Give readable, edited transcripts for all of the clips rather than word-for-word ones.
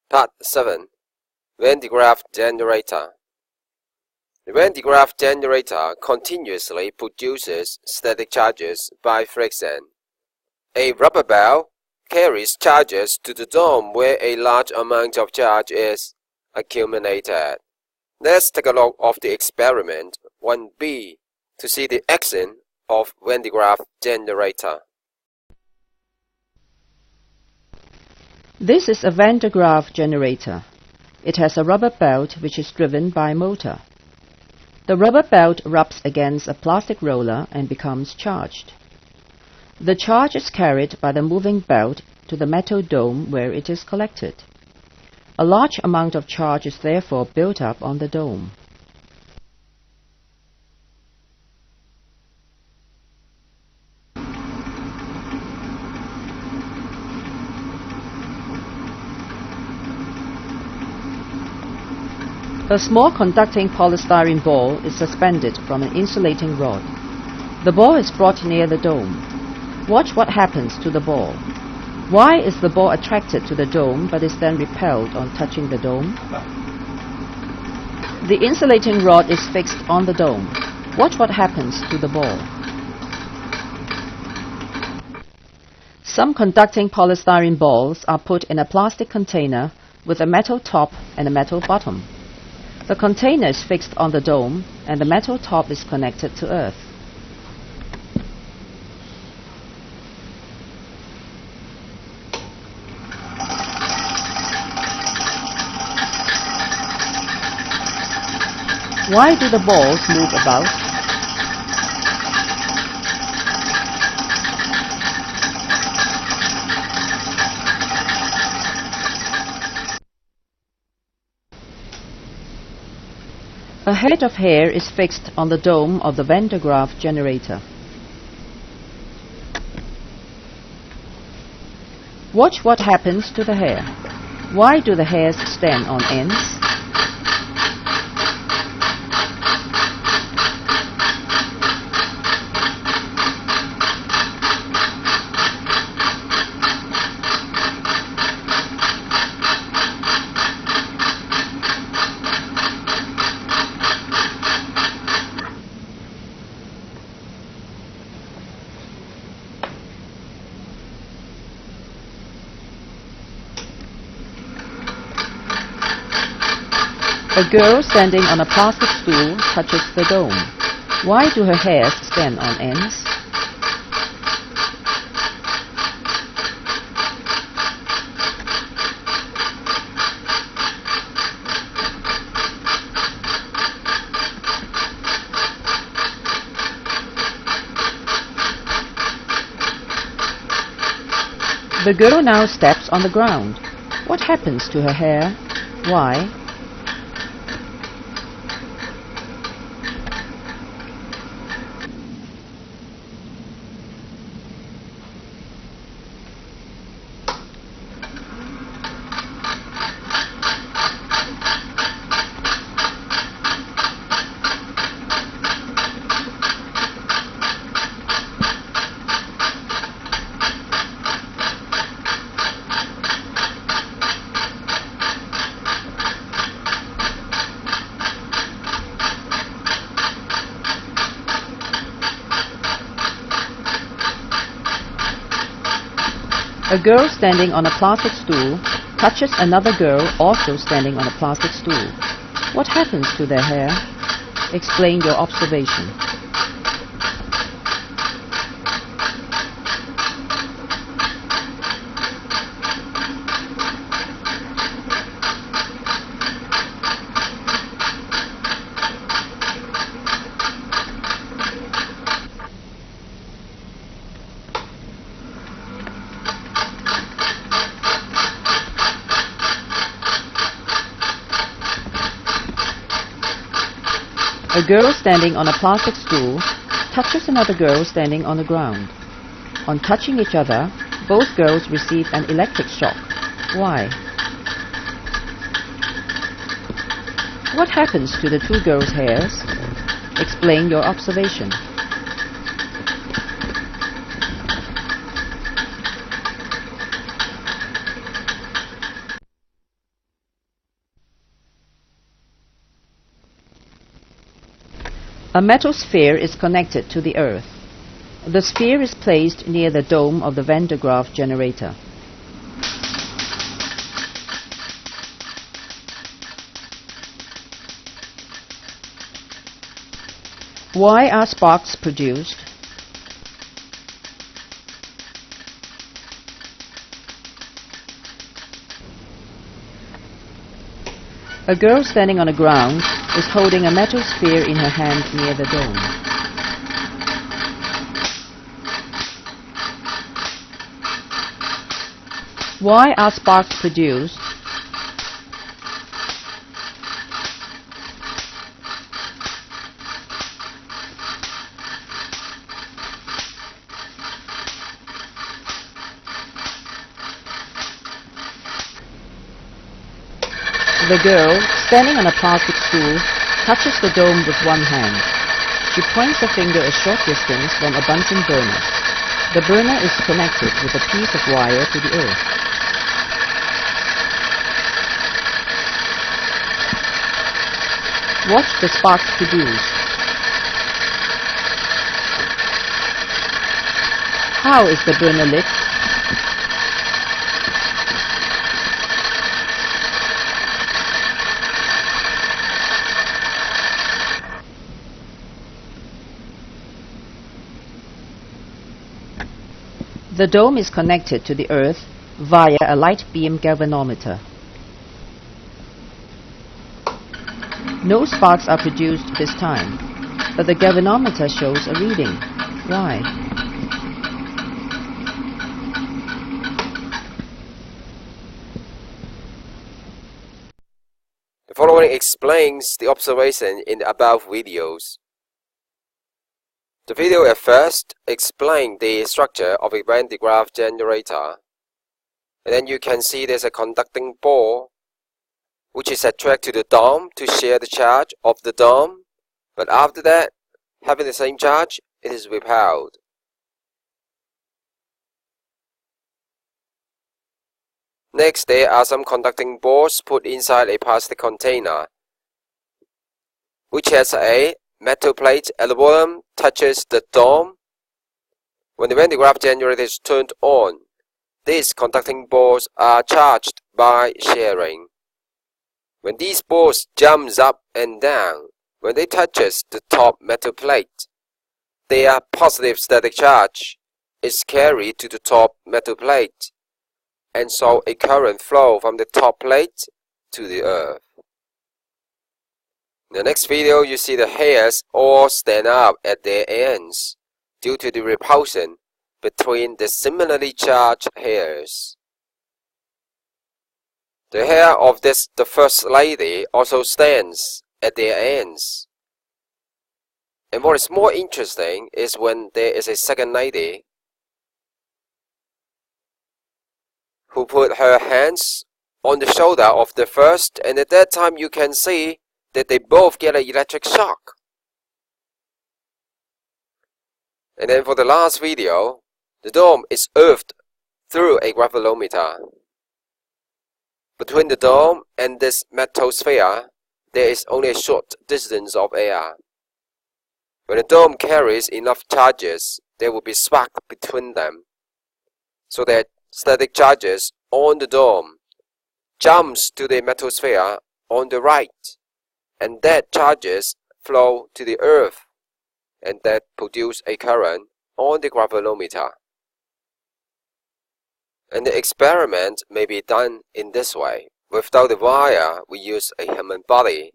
Part 7. Van de Graaff generator. The Van de Graaff generator continuously produces static charges by friction. A rubber ball carries charges to the dome where a large amount of charge is accumulated. Let's take a look at the experiment 1b to see the action of Van de Graaff generator. This is a Van de Graaff generator. It has a rubber belt which is driven by a motor. The rubber belt rubs against a plastic roller and becomes charged. The charge is carried by the moving belt to the metal dome where it is collected. A large amount of charge is therefore built up on the dome. A small conducting polystyrene ball is suspended from an insulating rod. The ball is brought near the dome. Watch what happens to the ball. Why is the ball attracted to the dome but is then repelled on touching the dome? The insulating rod is fixed on the dome. Watch what happens to the ball. Some conducting polystyrene balls are put in a plastic container with a metal top and a metal bottom. The container is fixed on the dome and the metal top is connected to earth. Why do the balls move about? A head of hair is fixed on the dome of the Van de Graaff generator. Watch what happens to the hair. Why do the hairs stand on ends? A girl standing on a plastic stool touches the dome. Why do her hairs stand on ends? The girl now steps on the ground. What happens to her hair? Why? A girl standing on a plastic stool touches another girl also standing on a plastic stool. What happens to their hair? Explain your observation. A girl standing on a plastic stool touches another girl standing on the ground. On touching each other, both girls receive an electric shock. Why? What happens to the two girls' hairs? Explain your observation. A metal sphere is connected to the Earth. The sphere is placed near the dome of the Van de Graaff generator. Why are sparks produced? A girl standing on the ground is holding a metal sphere in her hand near the dome. Why are sparks produced? The girl, standing on a plastic stool, touches the dome with one hand. She points her finger a short distance from a Bunsen burner. The burner is connected with a piece of wire to the earth. Watch the sparks produce. How is the burner lit? The dome is connected to the Earth via a light beam galvanometer. No sparks are produced this time, but the galvanometer shows a reading. Why? The following explains the observation in the above videos. The video at first explained the structure of a Van de Graaff generator, and then you can see there's a conducting ball which is attracted to the dome to share the charge of the dome, but after that, having the same charge, it is repelled. Next, there are some conducting balls put inside a plastic container, which has a metal plate at the bottom touches the dome. When the Van de Graaff generator is turned on, these conducting balls are charged by sharing. When these balls jumps up and down, when they touches the top metal plate, their positive static charge is carried to the top metal plate, and so a current flow from the top plate to the earth. In the next video, you see the hairs all stand up at their ends due to the repulsion between the similarly charged hairs. The hair of the first lady also stands at their ends. And what is more interesting is when there is a second lady who put her hands on the shoulder of the first, and at that time you can see that they both get an electric shock. And then for the last video, the dome is earthed through a gravelometer. Between the dome and this metal sphere, there is only a short distance of air. When the dome carries enough charges, there will be spark between them, so that static charges on the dome jumps to the metal sphere on the right, and that charges flow to the earth, and that produce a current on the gravelometer. And the experiment may be done in this way. Without the wire, we use a human body.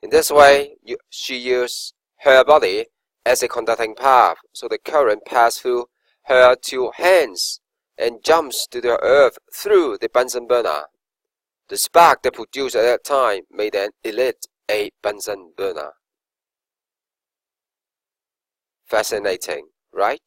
In this way, she uses her body as a conducting path, so the current passes through her two hands and jumps to the earth through the Bunsen burner. The spark that produced at that time may then ignite a Bunsen burner. Fascinating, right?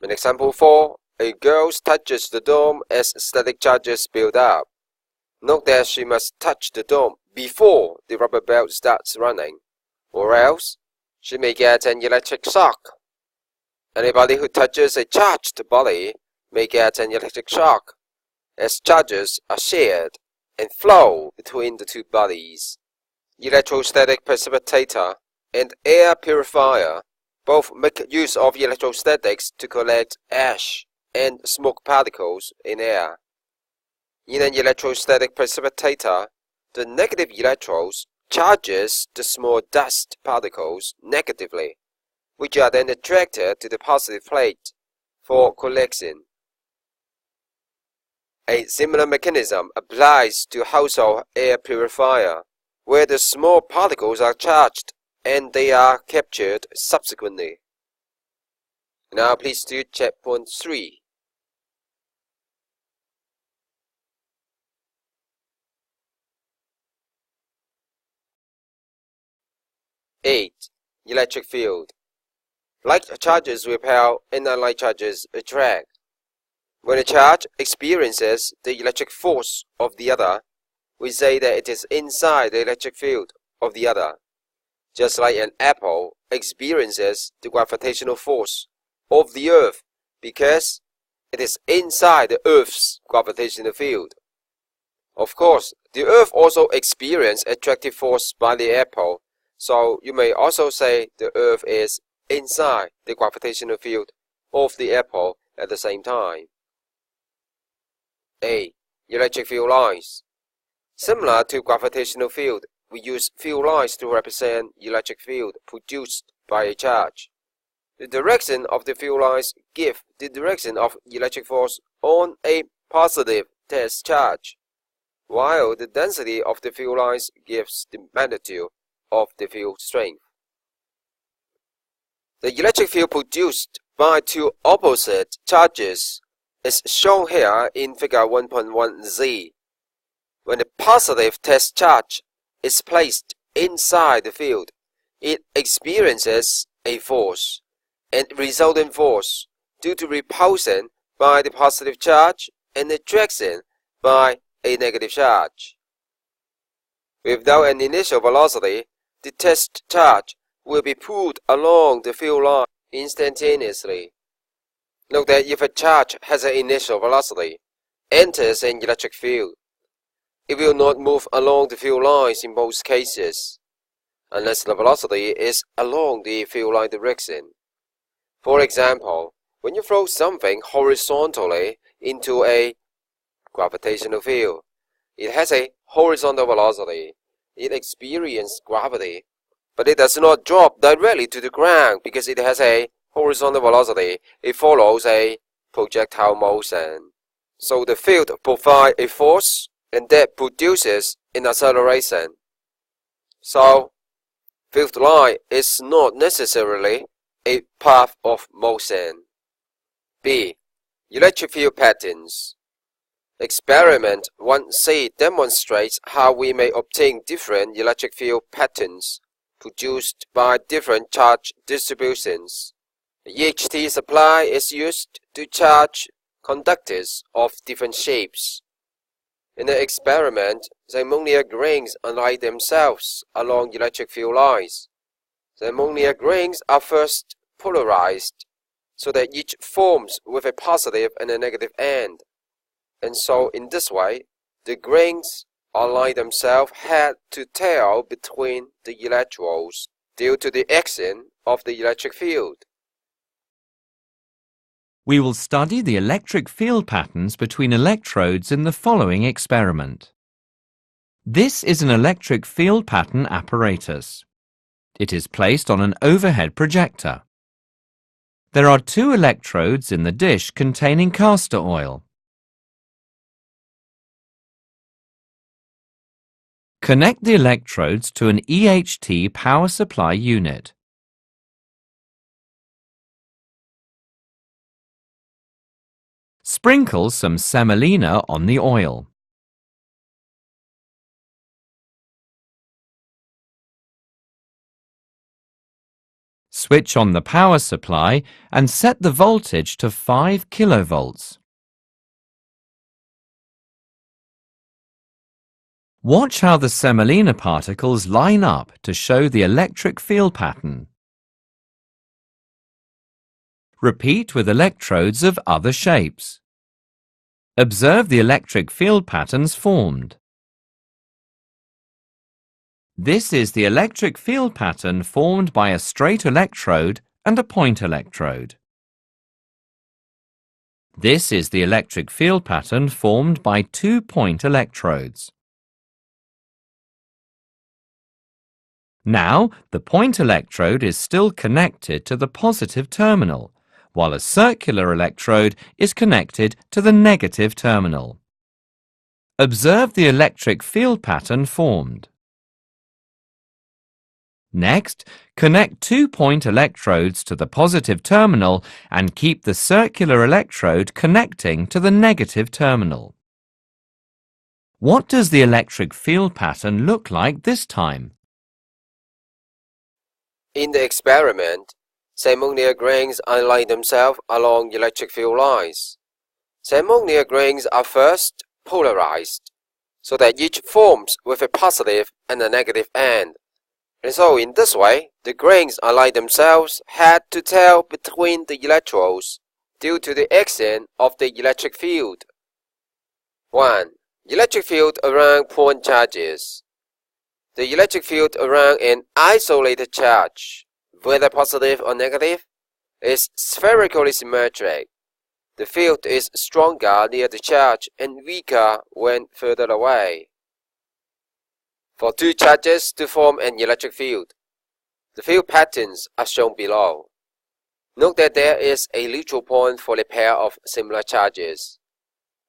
In example 4, a girl touches the dome as static charges build up. Note that she must touch the dome before the rubber belt starts running, or else she may get an electric shock. Anybody who touches a charged body may get an electric shock, as charges are shared and flow between the two bodies. Electrostatic precipitator and air purifier both make use of electrostatics to collect ash and smoke particles in air. In an electrostatic precipitator, the negative electrodes charges the small dust particles negatively, which are then attracted to the positive plate for collection. A similar mechanism applies to household air purifier, where the small particles are charged and they are captured subsequently. Now please do check point 3. Eight. Electric field. Like charges repel and unlike charges attract. When a charge experiences the electric force of the other, we say that it is inside the electric field of the other, just like an apple experiences the gravitational force of the Earth because it is inside the Earth's gravitational field. Of course, the Earth also experiences attractive force by the apple, so you may also say the Earth is inside the gravitational field of the apple at the same time. A. Electric field lines. Similar to gravitational field, we use field lines to represent electric field produced by a charge. The direction of the field lines give the direction of electric force on a positive test charge, while the density of the field lines gives the magnitude of the field strength. The electric field produced by two opposite charges is shown here in figure 1.1z. When the positive test charge is placed inside the field, it experiences a force and resultant force due to repulsion by the positive charge and attraction by a negative charge. Without an initial velocity, the test charge will be pulled along the field line instantaneously. Note that if a charge has an initial velocity, enters an electric field, it will not move along the field lines in both cases, unless the velocity is along the field line direction. For example, when you throw something horizontally into a gravitational field, it has a horizontal velocity. It experiences gravity, but it does not drop directly to the ground because it has a horizontal velocity. It follows a projectile motion. So the field provides a force and that produces an acceleration. So field line is not necessarily a path of motion. B. Electric field patterns. Experiment 1c demonstrates how we may obtain different electric field patterns produced by different charge distributions. The EHT supply is used to charge conductors of different shapes. In the experiment, the ammonia grains align themselves along electric field lines. The ammonia grains are first polarized, so that each forms with a positive and a negative end. And so, in this way, the grains align themselves head to tail between the electrodes due to the action of the electric field. We will study the electric field patterns between electrodes in the following experiment. This is an electric field pattern apparatus. It is placed on an overhead projector. There are two electrodes in the dish containing castor oil. Connect the electrodes to an EHT power supply unit. Sprinkle some semolina on the oil. Switch on the power supply and set the voltage to 5 kilovolts. Watch how the semolina particles line up to show the electric field pattern. Repeat with electrodes of other shapes. Observe the electric field patterns formed. This is the electric field pattern formed by a straight electrode and a point electrode. This is the electric field pattern formed by 2 point electrodes. Now, the point electrode is still connected to the positive terminal, while a circular electrode is connected to the negative terminal. Observe the electric field pattern formed. Next, connect 2 point electrodes to the positive terminal and keep the circular electrode connecting to the negative terminal. What does the electric field pattern look like this time? In the experiment, ammonia grains align themselves along electric field lines. Ammonia grains are first polarized, so that each forms with a positive and a negative end. And so in this way, the grains align themselves head to tail between the electrodes due to the action of the electric field. 1. Electric field around point charges. The electric field around an isolated charge, whether positive or negative, is spherically symmetric. The field is stronger near the charge and weaker when further away. For 2 charges to form an electric field, the field patterns are shown below. Note that there is a neutral point for a pair of similar charges,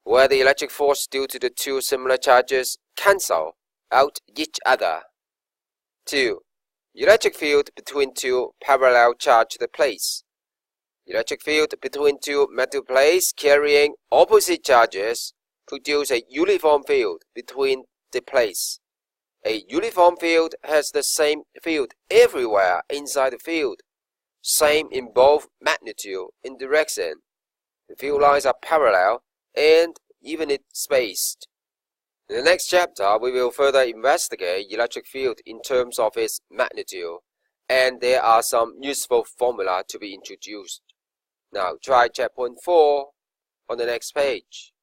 where the electric force due to the 2 similar charges cancel out each other. 2. Electric field between 2 parallel charged plates. Electric field between 2 metal plates carrying opposite charges produce a uniform field between the plates. A uniform field has the same field everywhere inside the field, same in both magnitude and direction. The field lines are parallel and evenly spaced. In the next chapter, we will further investigate electric field in terms of its magnitude, and there are some useful formula to be introduced. Now try checkpoint 4 on the next page.